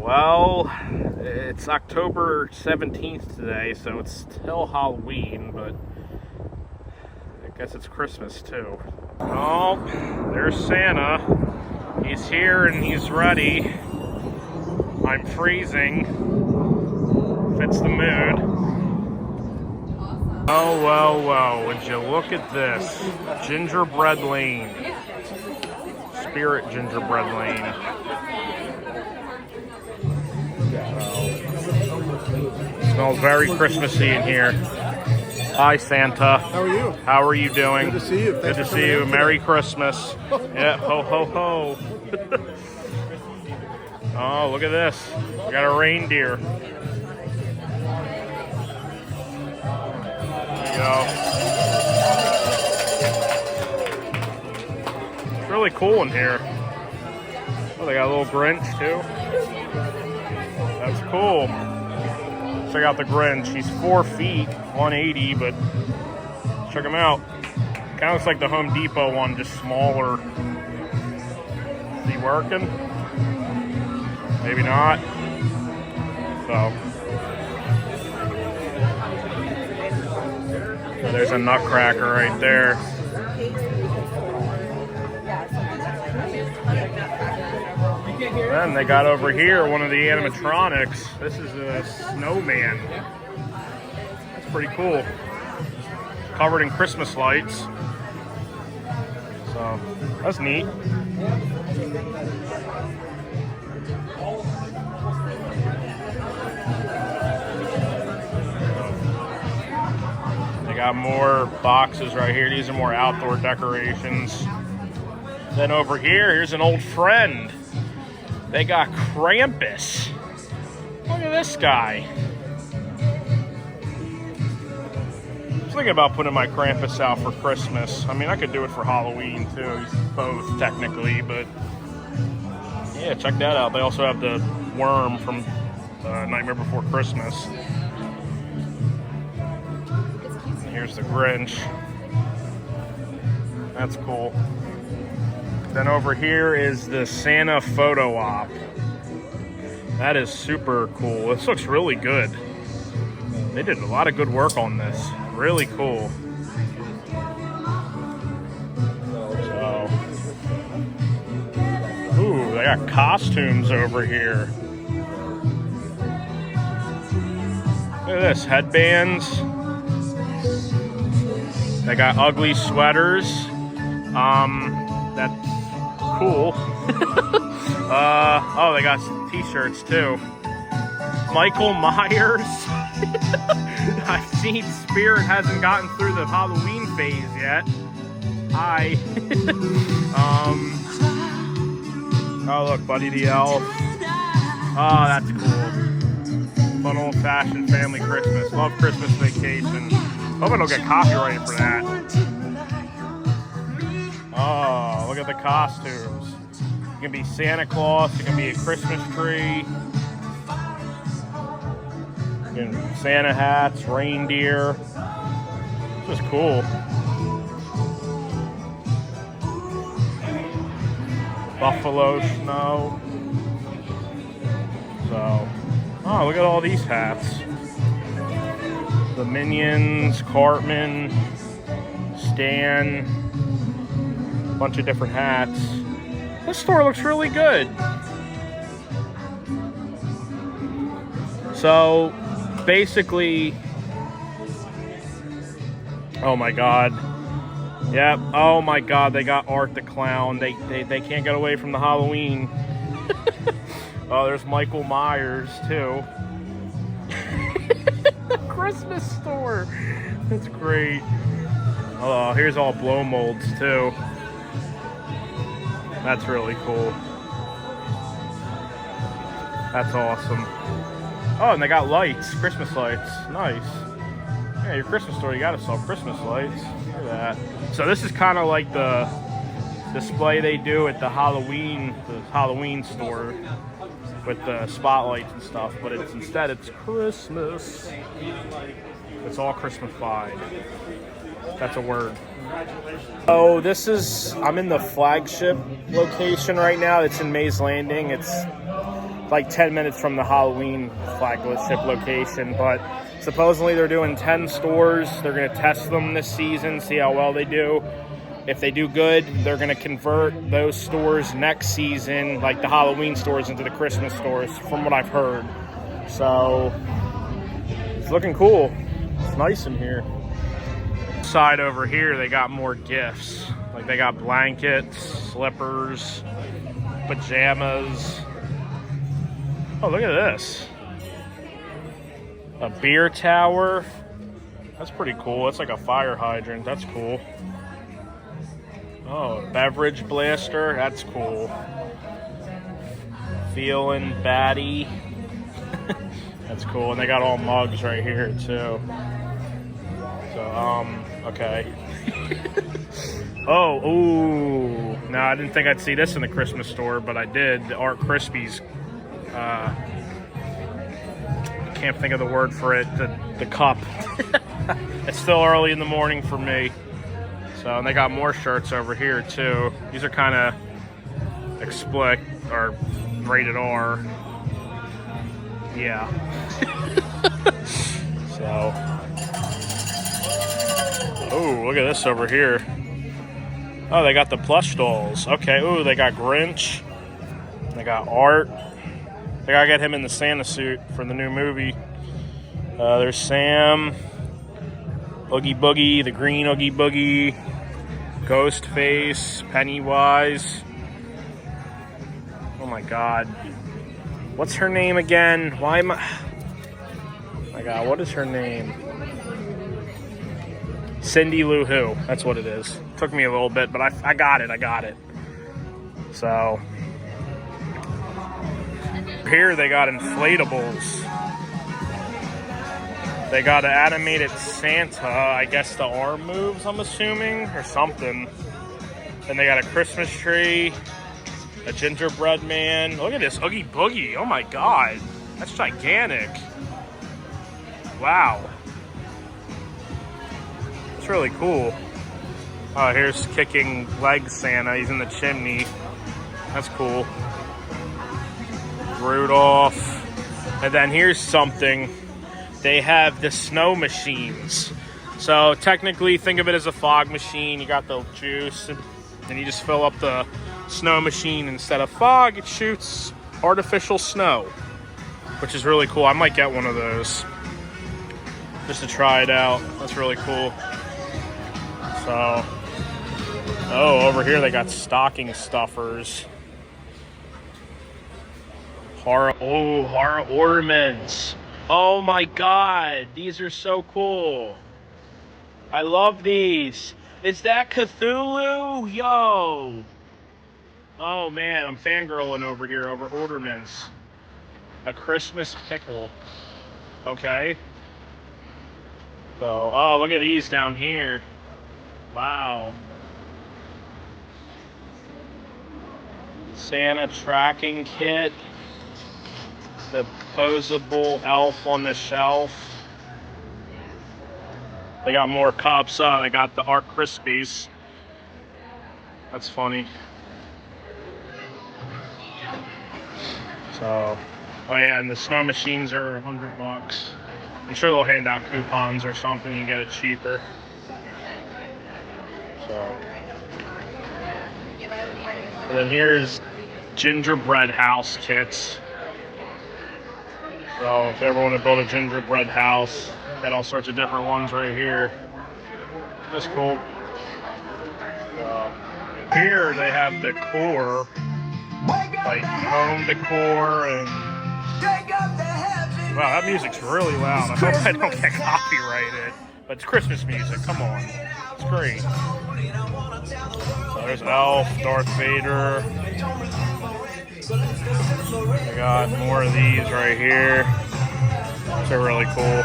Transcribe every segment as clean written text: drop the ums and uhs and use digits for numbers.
Well, it's October 17th today, so it's still Halloween, but I guess it's Christmas too. Oh, there's Santa. He's here and he's ready. I'm freezing. Fits the mood. Oh, well, would you look at this? Gingerbread Lane. Spirit Gingerbread Lane. Smells very Christmassy in here. Hi, Santa. How are you? How are you doing? Good to see you. Good to see you. Merry Christmas. Yeah, ho, ho, ho. Oh, look at this. We got a reindeer. There you go. It's really cool in here. Oh, they got a little Grinch, too. That's cool. Check out the Grinch. He's 4 feet, 180, but check him out. Kind of looks like the Home Depot one, just smaller. Is he working? Maybe not. So there's a nutcracker right there. Then they got over here one of the animatronics. This is a snowman. That's pretty cool. Covered in Christmas lights. So that's neat. They got more boxes right here. These are more outdoor decorations. Then over here, here's an old friend. They got Krampus. Look at this guy. I was thinking about putting my Krampus out for Christmas. I mean, I could do it for Halloween too. He's both technically, but yeah, check that out. They also have the worm from Nightmare Before Christmas. And here's the Grinch. That's cool. Then over here is the Santa photo op. That is super cool. This looks really good. They did a lot of good work on this. Really cool. So, ooh, they got costumes over here. Look at this, headbands. They got ugly sweaters. That's cool. Oh, they got some t-shirts too. Michael Myers. I've seen Spirit hasn't gotten through the Halloween phase yet. Hi. Oh look, Buddy the Elf. Oh, that's cool. Fun old-fashioned family Christmas. Love Christmas Vacation. Hope I don't get copyrighted for that. Oh, look at the costumes. It can be Santa Claus, it can be a Christmas tree. Santa hats, reindeer. This is cool. Buffalo snow. So, oh, look at all these hats. The Minions, Cartman, Stan. Bunch of different hats. This store looks really good. So basically, oh my god. Yep. Oh my god, they got Art the Clown. They can't get away from the Halloween. Oh, there's Michael Myers too. The Christmas store. That's great. Oh, here's all blow molds too. That's really cool. That's awesome. Oh, and they got lights, Christmas lights. Nice. Yeah, your Christmas store, you gotta sell Christmas lights. Look at that. So this is kind of like the display they do at the Halloween store with the spotlights and stuff, but instead it's Christmas. It's all Christmas-fied. That's a word. Oh, I'm in the flagship location right now. It's in Mays Landing. It's like 10 minutes from the Halloween flagship location, but supposedly they're doing 10 stores. They're going to test them this season, see how well they do. If they do good, they're going to convert those stores next season, like the Halloween stores, into the Christmas stores, from what I've heard. So, it's looking cool. It's nice in here. Side over here, they got more gifts. Like, they got blankets, slippers, pajamas. Oh, look at this. A beer tower. That's pretty cool. It's like a fire hydrant. That's cool. Oh, a beverage blaster. That's cool. Feeling batty. That's cool. And they got all mugs right here, too. So, okay. Oh, ooh. No, I didn't think I'd see this in the Christmas store, but I did. The Art Krispies. I can't think of the word for it. The cup. It's still early in the morning for me. So, and they got more shirts over here too. These are kind of explicit or rated R. Yeah. So. Oh, look at this over here. Oh, they got the plush dolls. Okay. Oh, they got Grinch. They got Art. They gotta get him in the Santa suit for the new movie. There's Sam. Oogie Boogie, the green Oogie Boogie, Ghostface, Pennywise. Oh my God. What's her name again? Why am I... Oh my God, what is her name? Cindy Lou Who. That's what it is. Took me a little bit, but I got it. So... Here they got inflatables. They got an animated Santa, I guess the arm moves, I'm assuming, or something. Then they got a Christmas tree, a gingerbread man. Look at this Oogie Boogie. Oh my God. That's gigantic. Wow. That's really cool. Oh, here's kicking leg Santa. He's in the chimney. That's cool. Rudolph. And then here's something. They have the snow machines. So technically, think of it as a fog machine. You got the juice, and you just fill up the snow machine. Instead of fog, it shoots artificial snow, which is really cool. I might get one of those just to try it out. That's really cool. So, oh, over here they got stocking stuffers. Horror ornaments. Oh my God, these are so cool. I love these. Is that Cthulhu? Yo. Oh man, I'm fangirling over here over ornaments. A Christmas pickle. Okay. So, oh, look at these down here. Wow. Santa tracking kit. The posable elf on the shelf. They got more cups. They got the Art Krispies. That's funny. So, oh yeah, and the snow machines are $100. I'm sure they'll hand out coupons or something and get it cheaper. So, and then here's gingerbread house kits. So if you ever want to build a gingerbread house, got all sorts of different ones right here. That's cool. Here they have decor, like home decor, and wow, that music's really loud. I hope I don't get copyrighted, but it's Christmas music. Come on, it's great. So there's Elf, Darth Vader. I got more of these right here. These are really cool.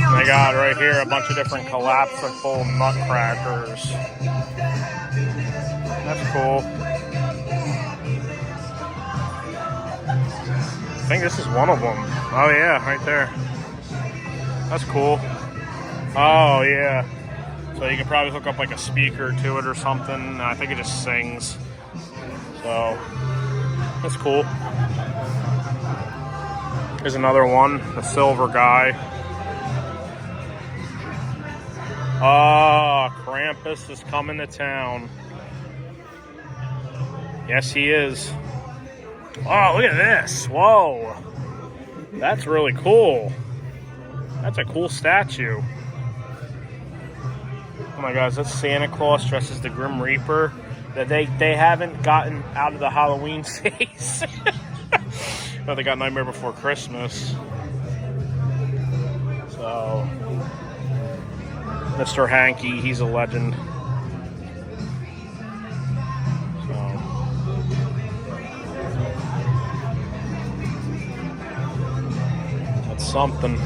And I got right here a bunch of different collapsible nutcrackers. That's cool. I think this is one of them. Oh yeah, right there. That's cool. Oh yeah. So you can probably hook up like a speaker to it or something. I think it just sings. So that's cool. Here's another one, the silver guy. Ah, Krampus is coming to town. Yes, he is. Oh, look at this. Whoa. That's really cool. That's a cool statue. Oh my gosh, that's Santa Claus dressed as the Grim Reaper. That they haven't gotten out of the Halloween phase. But they got Nightmare Before Christmas. So, Mr. Hanky, he's a legend. So, that's something.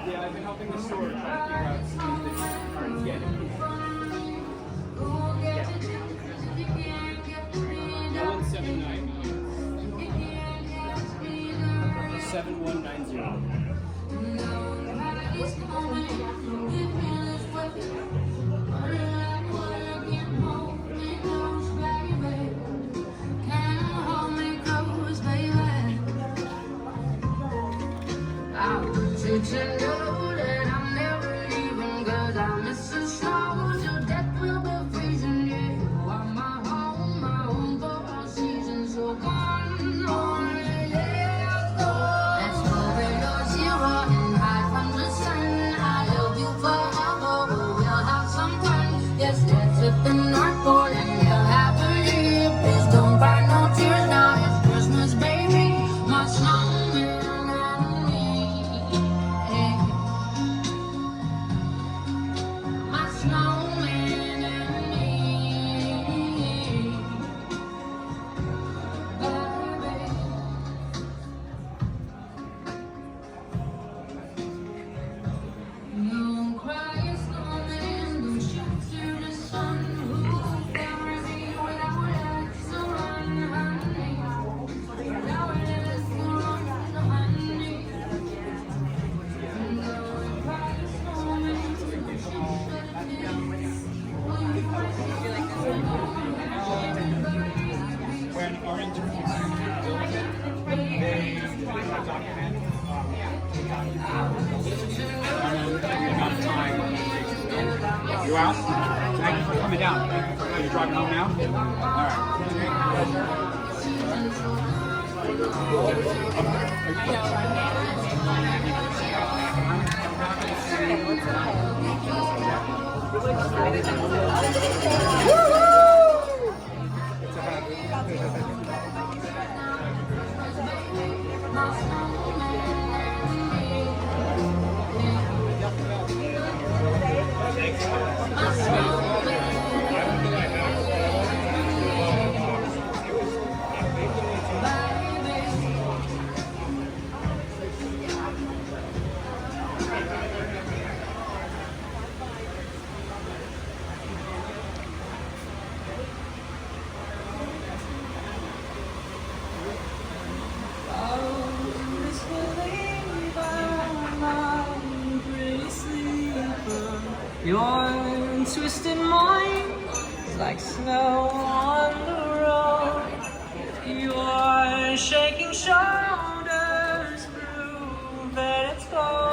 Yeah, I've been helping the store try to figure out some things that aren't getting. はい。Your twisted mind is like snow on the road. Your shaking shoulders prove that it's cold.